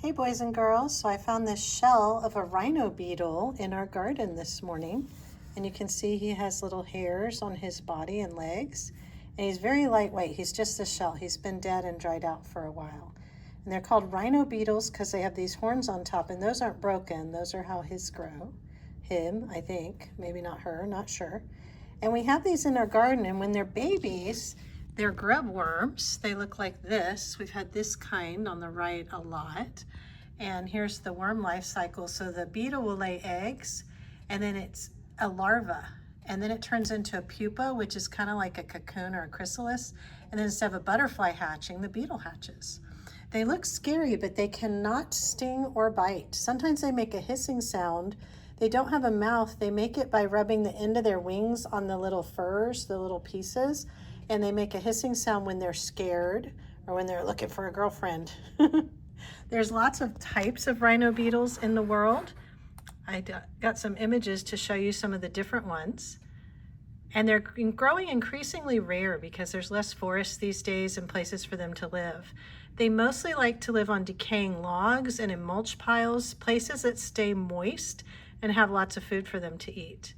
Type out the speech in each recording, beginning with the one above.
Hey boys and girls, so I found this shell of a rhino beetle in our garden this morning, and you can see he has little hairs on his body and legs, and he's very lightweight. He's just a shell. He's been dead and dried out for a while. And they're called rhino beetles because they have these horns on top, and those aren't broken. Those are how his grow. Him, I think, maybe not her, not sure. And we have these in our garden, and when they're babies, they're grub worms. They look like this. We've had this kind on the right a lot. And here's the worm life cycle. So the beetle will lay eggs, and then it's a larva. And then it turns into a pupa, which is kind of like a cocoon or a chrysalis. And then instead of a butterfly hatching, the beetle hatches. They look scary, but they cannot sting or bite. Sometimes they make a hissing sound. They don't have a mouth. They make it by rubbing the end of their wings on the little furs, the little pieces. And they make a hissing sound when they're scared or when they're looking for a girlfriend. There's lots of types of rhino beetles in the world. I got some images to show you some of the different ones. And they're growing increasingly rare because there's less forests these days and places for them to live. They mostly like to live on decaying logs and in mulch piles, places that stay moist and have lots of food for them to eat.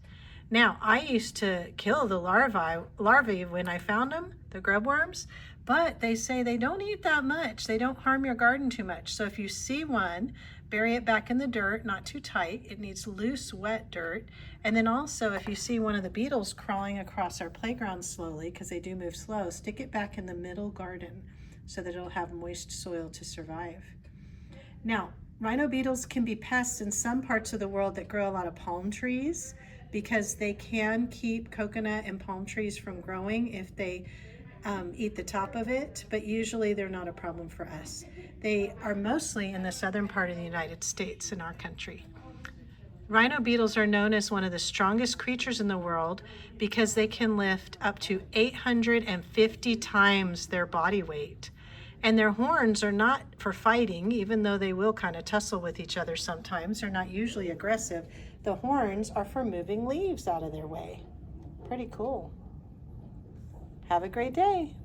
Now, I used to kill the larvae when I found them, the grub worms, but they say they don't eat that much. They don't harm your garden too much. So if you see one, bury it back in the dirt, not too tight. It needs loose, wet dirt. And then also, if you see one of the beetles crawling across our playground slowly, because they do move slow, stick it back in the middle garden so that it'll have moist soil to survive. Now, rhino beetles can be pests in some parts of the world that grow a lot of palm trees, because they can keep coconut and palm trees from growing if they eat the top of it, but usually they're not a problem for us. They are mostly in the southern part of the United States in our country. Rhino beetles are known as one of the strongest creatures in the world because they can lift up to 850 times their body weight. And their horns are not for fighting, even though they will kind of tussle with each other sometimes. They're not usually aggressive. The horns are for moving leaves out of their way. Pretty cool. Have a great day.